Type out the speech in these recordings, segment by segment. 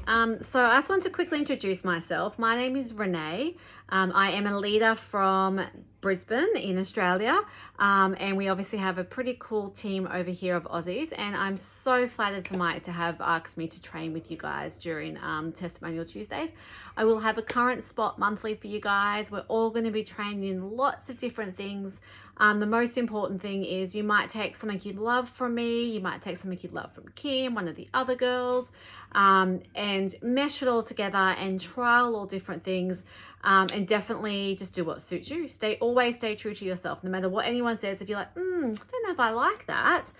So I just want to quickly introduce myself. My name is Renee. I am a leader from Brisbane in Australia, and we obviously have a pretty cool team over here of Aussies, and I'm so flattered for Mike to have asked me to train with you guys during Testimonial Tuesdays. I will have a current spot monthly for you guys. We're all going to be trained in lots of different things. The most important thing is you might take something you love from me, you might take something you love from Kim, one of the other girls, and mesh it all together and trial all different things, and definitely just do what suits you. Always stay true to yourself, no matter what anyone says. If you're like, I don't know if I like that,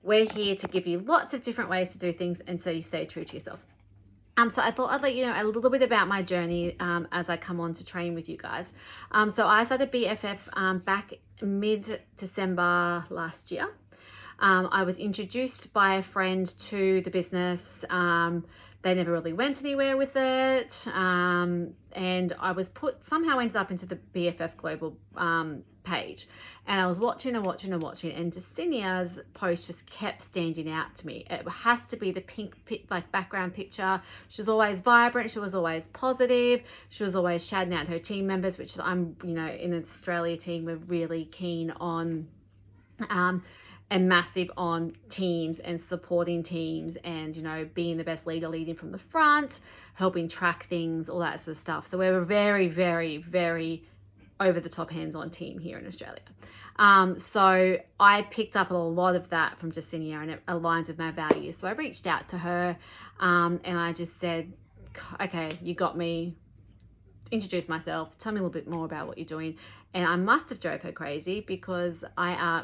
we're here to give you lots of different ways to do things, and so you stay true to yourself. So I thought I'd let you know a little bit about my journey as I come on to train with you guys. So I started BFF back mid-December last year. I was introduced by a friend to the business. They never really went anywhere with it. And I was somehow ended up into the BFF Global page. And I was watching, and Justinia's post just kept standing out to me. It has to be the pink background picture. She was always vibrant. She was always positive. She was always shouting out her team members, which I'm, in an Australia team, we're really keen on and massive on teams and supporting teams and, being the best leader, leading from the front, helping track things, all that sort of stuff. So we're a very, very, very over the top hands-on team here in Australia. So I picked up a lot of that from Justinia, and it aligns with my values. So I reached out to her and I just said, okay, you got me. Introduce myself, tell me a little bit more about what you're doing. And I must have drove her crazy because I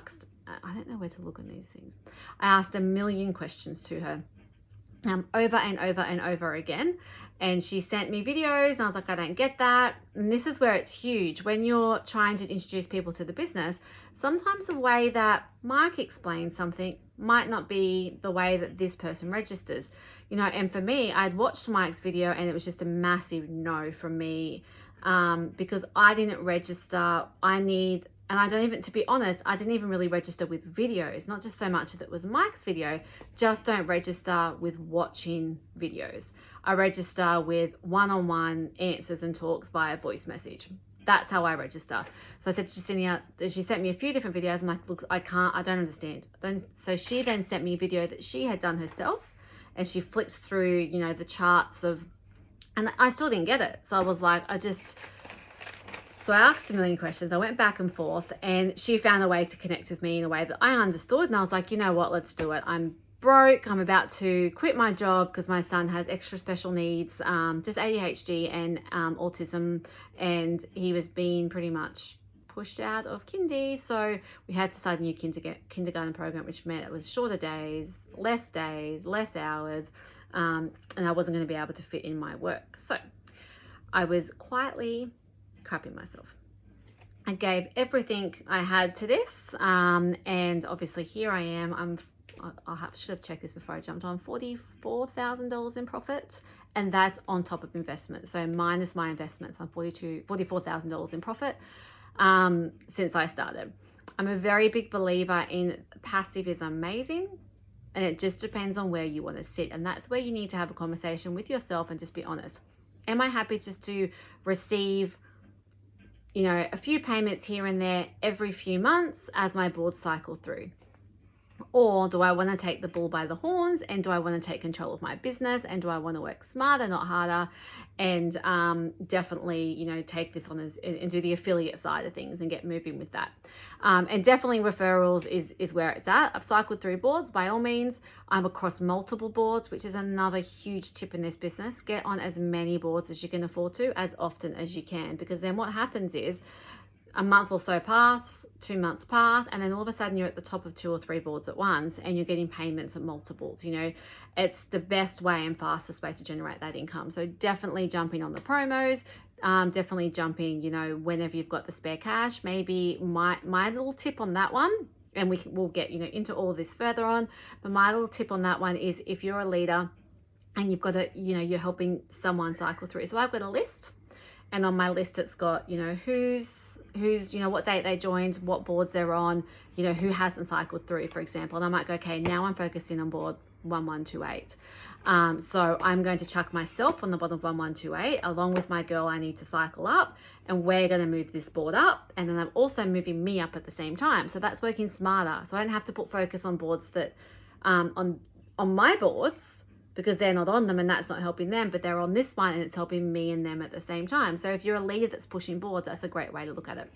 don't know where to look on these things. I asked a million questions to her over and over and over again. And she sent me videos and I was like, I don't get that. And this is where it's huge. When you're trying to introduce people to the business, sometimes the way that Mike explains something might not be the way that this person registers. And for me, I'd watched Mike's video and it was just a massive no from me because I didn't register. To be honest, I didn't even really register with videos, not just so much that it was Mike's video, just don't register with watching videos. I register with one-on-one answers and talks via voice message. That's how I register. So I said to Justinia, she sent me a few different videos. I'm like, look, I don't understand. So she then sent me a video that she had done herself and she flicked through, the charts and I still didn't get it. So I was like, So I asked a million questions. I went back and forth and she found a way to connect with me in a way that I understood. And I was like, you know what, let's do it. I'm broke. I'm about to quit my job because my son has extra special needs, just ADHD and autism. And he was being pretty much pushed out of kindy. So we had to start a new kindergarten program, which meant it was shorter days, less hours. And I wasn't going to be able to fit in my work. So I was quietly crapping myself. I gave everything I had to this, and obviously here I am. Should have checked this before I jumped on. $44,000 in profit, and that's on top of investment. So minus my investments, I'm $44,000 in profit since I started. I'm a very big believer in passive is amazing, and it just depends on where you want to sit, and that's where you need to have a conversation with yourself and just be honest. Am I happy just to receive a few payments here and there every few months as my boards cycle through? Or do I want to take the bull by the horns, and do I want to take control of my business, and do I want to work smarter, not harder, and definitely, take this on and do the affiliate side of things and get moving with that. And definitely referrals is where it's at. I've cycled through boards by all means. I'm across multiple boards, which is another huge tip in this business. Get on as many boards as you can afford to, as often as you can, because then what happens is a month or so pass, 2 months pass, and then all of a sudden you're at the top of 2 or 3 boards at once and you're getting payments at multiples. It's the best way and fastest way to generate that income. So definitely jumping on the promos, definitely jumping, whenever you've got the spare cash. Maybe my little tip on that one, and we'll get, into all of this further on, but my little tip on that one is if you're a leader and you've got you're helping someone cycle through. So I've got a list. And on my list, it's got, who's, what date they joined, what boards they're on, who hasn't cycled through, for example. And I might go, okay, now I'm focusing on board 1128. So I'm going to chuck myself on the bottom of 1128 along with my girl I need to cycle up, and we're going to move this board up, and then I'm also moving me up at the same time. So that's working smarter. So I don't have to put focus on boards that on my boards, because they're not on them and that's not helping them, but they're on this one and it's helping me and them at the same time. So if you're a leader that's pushing boards, that's a great way to look at it.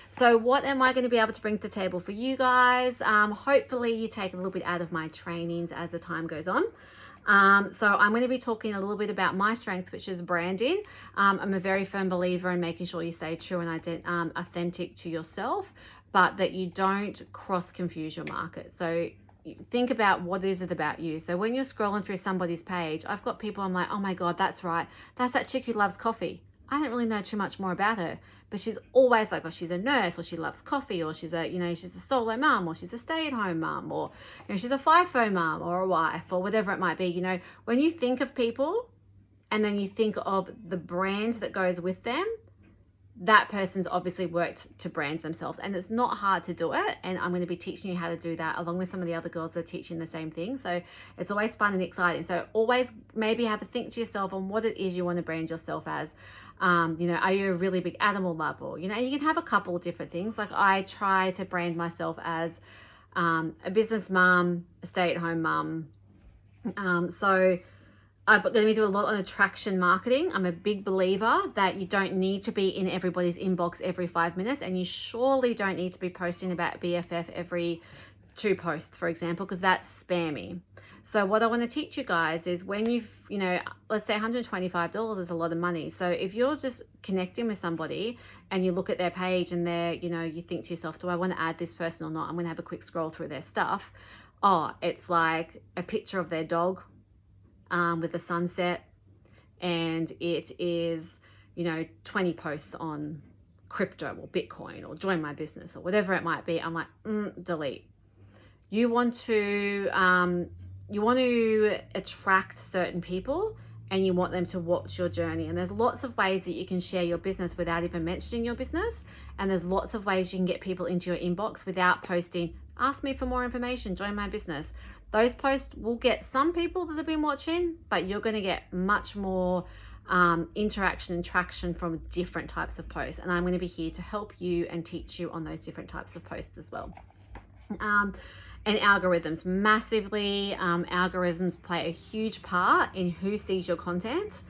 So what am I going to be able to bring to the table for you guys? Hopefully you take a little bit out of my trainings as the time goes on. So I'm going to be talking a little bit about my strength, which is branding. I'm a very firm believer in making sure you stay true and authentic to yourself, but that you don't cross confuse your market. So think about what is it about you. So when you're scrolling through somebody's page, I've got people, I'm like, oh my God, that's right. That's that chick who loves coffee. I don't really know too much more about her, but she's always like, oh, she's a nurse, or she loves coffee, or she's a, she's a solo mom, or she's a stay-at-home mom, or, she's a FIFO mom, or a wife, or whatever it might be. When you think of people and then you think of the brand that goes with them, that person's obviously worked to brand themselves, and it's not hard to do it. And I'm going to be teaching you how to do that along with some of the other girls that are teaching the same thing. So it's always fun and exciting. So always maybe have a think to yourself on what it is you want to brand yourself as. Are you a really big animal lover? You can have a couple of different things. Like I try to brand myself as a business mom, a stay-at-home mom. So I'm going to be doing a lot on attraction marketing. I'm a big believer that you don't need to be in everybody's inbox every 5 minutes, and you surely don't need to be posting about BFF every 2 posts, for example, because that's spammy. So what I want to teach you guys is when you've, let's say $125 is a lot of money. So if you're just connecting with somebody and you look at their page and they're, you think to yourself, do I want to add this person or not? I'm going to have a quick scroll through their stuff. Oh, it's like a picture of their dog with the sunset, and it is 20 posts on crypto or Bitcoin or join my business or whatever it might be. I'm like, delete. You want to attract certain people, and you want them to watch your journey. And there's lots of ways that you can share your business without even mentioning your business, and there's lots of ways you can get people into your inbox without posting, ask me for more information, join my business. Those posts will get some people that have been watching, but you're going to get much more interaction and traction from different types of posts. And I'm going to be here to help you and teach you on those different types of posts as well. And algorithms, massively, algorithms play a huge part in who sees your content.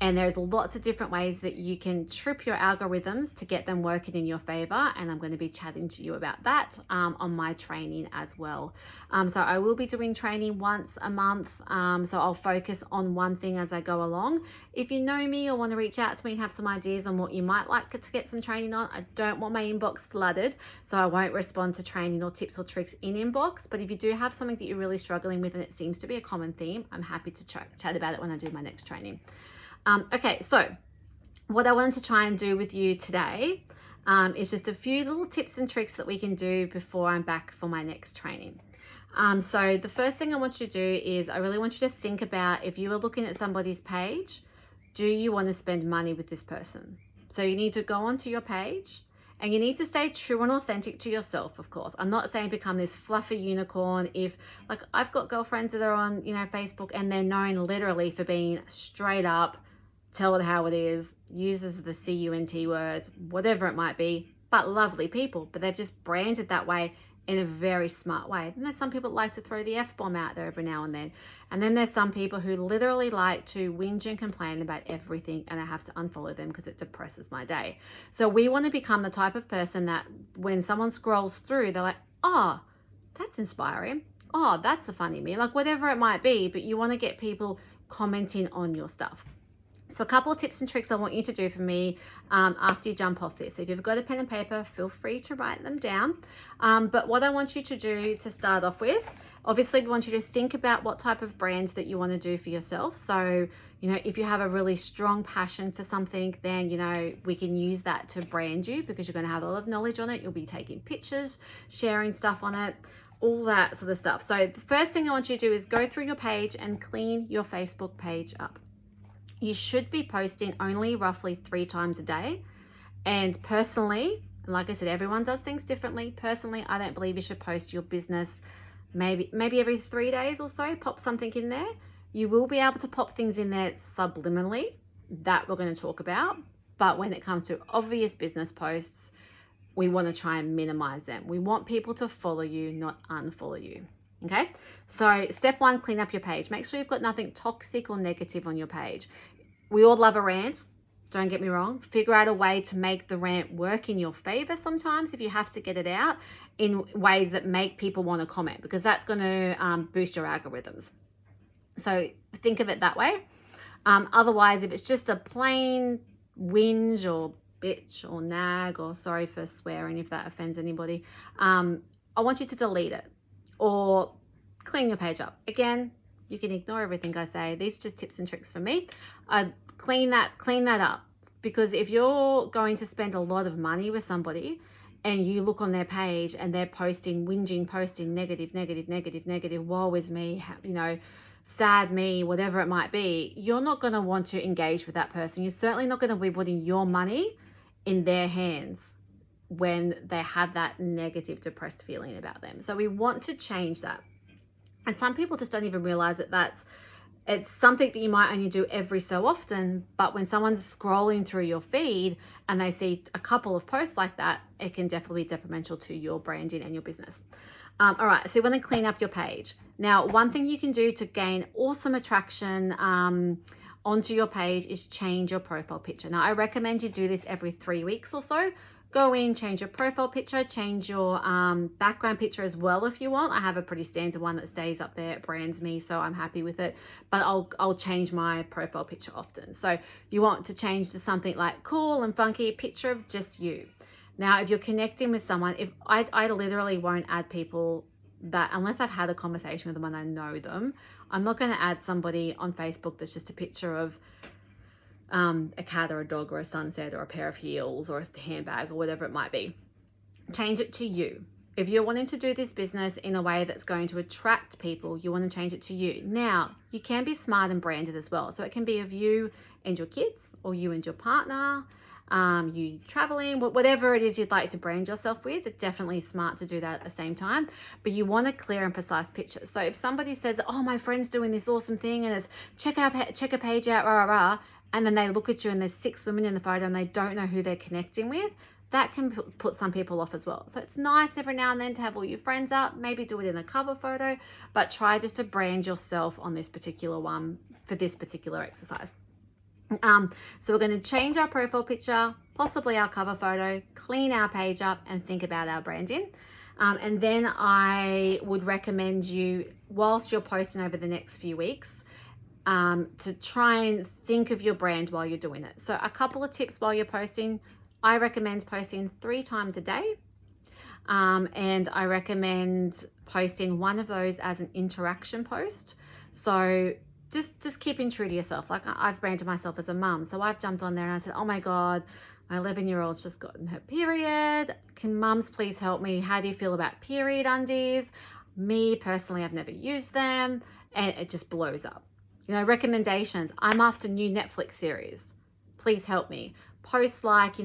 And there's lots of different ways that you can trip your algorithms to get them working in your favor. And I'm going to be chatting to you about that on my training as well. So I will be doing training once a month. So I'll focus on one thing as I go along. If you know me or want to reach out to me and have some ideas on what you might like to get some training on, I don't want my inbox flooded, so I won't respond to training or tips or tricks in inbox. But if you do have something that you're really struggling with and it seems to be a common theme, I'm happy to chat about it when I do my next training. Okay, so what I wanted to try and do with you today is just a few little tips and tricks that we can do before I'm back for my next training. So the first thing I want you to do is I really want you to think about, if you are looking at somebody's page, do you want to spend money with this person? So you need to go onto your page and you need to stay true and authentic to yourself, of course. I'm not saying become this fluffy unicorn. If, like, I've got girlfriends that are on, Facebook, and they're known literally for being straight up, tell it how it is, uses the CUNT words, whatever it might be, but lovely people. But they've just branded that way in a very smart way. And there's some people that like to throw the F-bomb out there every now and then. And then there's some people who literally like to whinge and complain about everything, and I have to unfollow them because it depresses my day. So we want to become the type of person that when someone scrolls through, they're like, oh, that's inspiring. Oh, that's a funny meme, like whatever it might be, but you want to get people commenting on your stuff. So a couple of tips and tricks I want you to do for me after you jump off this. If you've got a pen and paper, feel free to write them down. But what I want you to do to start off with, obviously we want you to think about what type of brands that you want to do for yourself. So, if you have a really strong passion for something, then, we can use that to brand you, because you're going to have a lot of knowledge on it. You'll be taking pictures, sharing stuff on it, all that sort of stuff. So the first thing I want you to do is go through your page and clean your Facebook page up. You should be posting only roughly 3 times a day. And personally, like I said, everyone does things differently. Personally, I don't believe you should post your business maybe every 3 days or so, pop something in there. You will be able to pop things in there subliminally that we're going to talk about. But when it comes to obvious business posts, we want to try and minimize them. We want people to follow you, not unfollow you. Okay. So step 1, clean up your page. Make sure you've got nothing toxic or negative on your page. We all love a rant. Don't get me wrong. Figure out a way to make the rant work in your favor sometimes if you have to get it out in ways that make people want to comment, because that's going to boost your algorithms. So think of it that way. Otherwise, if it's just a plain whinge or bitch or nag, or sorry for swearing if that offends anybody, I want you to delete it or clean your page up. Again, you can ignore everything I say. These are just tips and tricks for me. Clean that up, because if you're going to spend a lot of money with somebody and you look on their page and they're posting negative, woe is me, sad me, whatever it might be, you're not going to want to engage with that person. You're certainly not going to be putting your money in their hands when they have that negative, depressed feeling about them. So we want to change that. And some people just don't even realize that it's something that you might only do every so often, but when someone's scrolling through your feed and they see a couple of posts like that, it can definitely be detrimental to your branding and your business. All right, so you want to clean up your page. Now, one thing you can do to gain awesome attraction onto your page is change your profile picture. Now, I recommend you do this every 3 weeks or so. Go in, change your profile picture, change your background picture as well if you want. I have a pretty standard one that stays up there. It brands me, so I'm happy with it. But I'll change my profile picture often. So you want to change to something like cool and funky, picture of just you. Now, if you're connecting with someone, if I literally won't add people that, unless I've had a conversation with them and I know them, I'm not going to add somebody on Facebook that's just a picture of a cat or a dog or a sunset or a pair of heels or a handbag or whatever it might be. Change it to you. If you're wanting to do this business in a way that's going to attract people, you want to change it to you. Now, you can be smart and branded as well. So it can be of you and your kids, or you and your partner, you traveling, whatever it is you'd like to brand yourself with. It's definitely smart to do that at the same time, but you want a clear and precise picture. So if somebody says, oh, my friend's doing this awesome thing and it's check a page out, rah, rah, rah, and then they look at you and there's 6 women in the photo and they don't know who they're connecting with, that can put some people off as well. So it's nice every now and then to have all your friends up, maybe do it in a cover photo, but try just to brand yourself on this particular one for this particular exercise. So we're going to change our profile picture, possibly our cover photo, clean our page up, and think about our branding. And then I would recommend you, whilst you're posting over the next few weeks, to try and think of your brand while you're doing it. So a couple of tips while you're posting. I recommend posting 3 times a day. And I recommend posting one of those as an interaction post. So just keeping true to yourself. Like I've branded myself as a mum. So I've jumped on there and I said, oh my God, my 11-year-old's just gotten her period. Can mums please help me? How do you feel about period undies? Me personally, I've never used them, and it just blows up. Recommendations. I'm after new Netflix series. Please help me. Post like,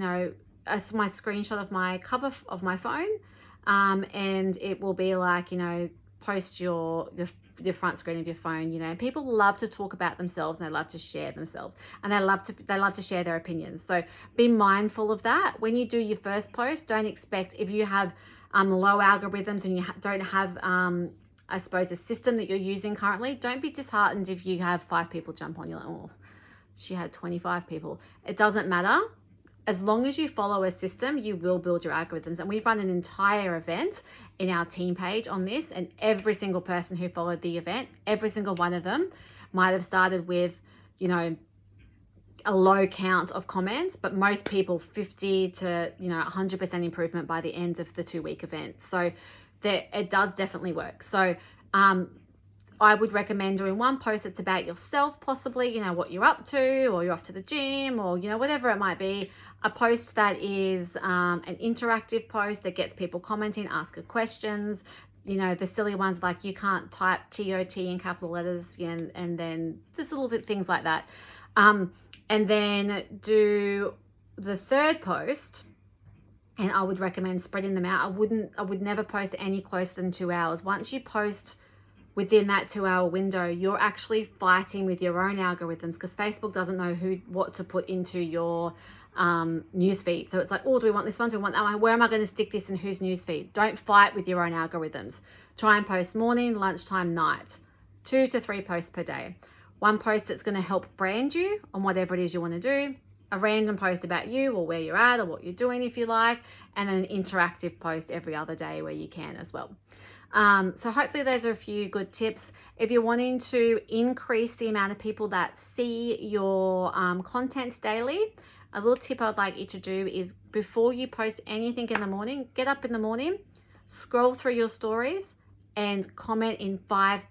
as my screenshot of my cover of my phone, and it will be like, post the front screen of your phone. People love to talk about themselves and they love to share themselves, and they love to share their opinions. So be mindful of that. When you do your first post, don't expect, if you have low algorithms and you don't have I suppose a system that you're using currently, don't be disheartened if you have 5 people jump on. You're like, oh, she had 25 people. It doesn't matter. As long as you follow a system, you will build your algorithms. And we've run an entire event in our team page on this, and every single person who followed the event, every single one of them might have started with, a low count of comments, but most people 50 to 100% improvement by the end of the 2-week event. So it does definitely work. So I would recommend doing one post that's about yourself, possibly, what you're up to, or you're off to the gym, or, whatever it might be. A post that is an interactive post that gets people commenting, asking questions, the silly ones like you can't type TOT in capital letters, and then just little bit things like that. And then do the third post and I would recommend spreading them out. I would never post any closer than 2 hours. Once you post within that 2 hour window, you're actually fighting with your own algorithms, because Facebook doesn't know what to put into your newsfeed. So it's like, oh, do we want this one? Do we want that one? Where am I going to stick this in whose newsfeed? Don't fight with your own algorithms. Try and post morning, lunchtime, night. 2 to 3 posts per day. One post that's going to help brand you on whatever it is you want to do. A random post about you or where you're at or what you're doing if you like, and then an interactive post every other day where you can as well. So hopefully those are a few good tips. If you're wanting to increase the amount of people that see your content daily, a little tip I'd like you to do is, before you post anything in the morning, get up in the morning, scroll through your stories and comment in reply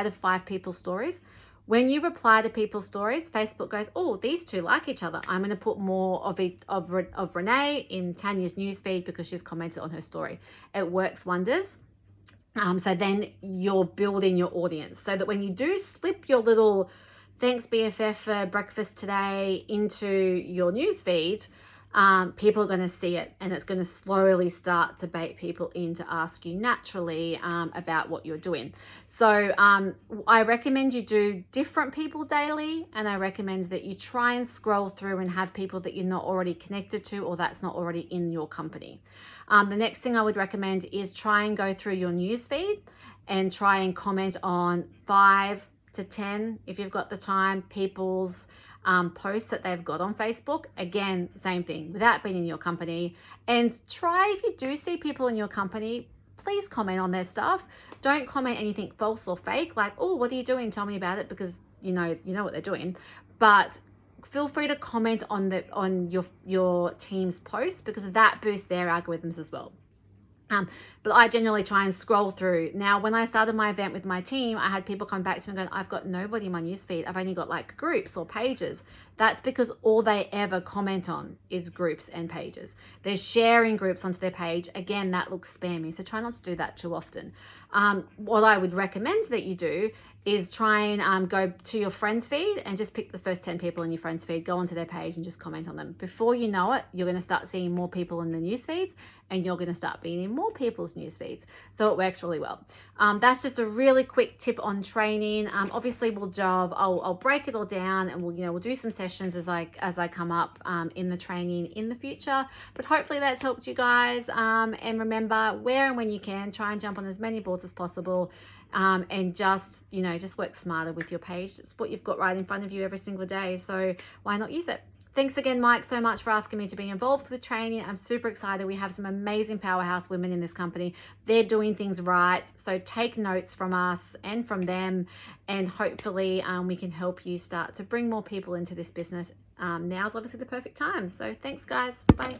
to 5 people's stories. When you reply to people's stories, Facebook goes, oh, these two like each other. I'm going to put more of Renee in Tanya's newsfeed because she's commented on her story. It works wonders. So then you're building your audience, so that when you do slip your little thanks BFF for breakfast today into your newsfeed, people are going to see it, and it's going to slowly start to bait people in to ask you naturally about what you're doing. So I recommend you do different people daily, and I recommend that you try and scroll through and have people that you're not already connected to or that's not already in your company. The next thing I would recommend is try and go through your newsfeed and try and comment on 5 to 10, if you've got the time, people's posts that they've got on Facebook. Again, same thing, without being in your company. And try, if you do see people in your company, please comment on their stuff. Don't comment anything false or fake, like, oh, what are you doing? Tell me about it, because you know what they're doing. But feel free to comment on your team's post, because that boosts their algorithms as well. But I generally try and scroll through. Now, when I started my event with my team, I had people come back to me and go, I've got nobody in my newsfeed. I've only got like groups or pages. That's because all they ever comment on is groups and pages. They're sharing groups onto their page. Again, that looks spammy. So try not to do that too often. What I would recommend that you do is try and go to your friends feed and just pick the first 10 people in your friends feed, go onto their page and just comment on them. Before you know it, you're going to start seeing more people in the news feeds, and you're going to start being in more people's news feeds. So it works really well. That's just a really quick tip on training. Obviously I'll break it all down, and we'll do some sessions as I come up in the training in the future. But hopefully that's helped you guys. And remember, where and when you can, try and jump on as many boards as possible. And just work smarter with your page. It's what you've got right in front of you every single day, so why not use it? Thanks again, Mike, so much for asking me to be involved with training. I'm super excited. We have some amazing powerhouse women in this company. They're doing things right, so take notes from us and from them, and hopefully we can help you start to bring more people into this business. Now's obviously the perfect time. So thanks, guys. Bye.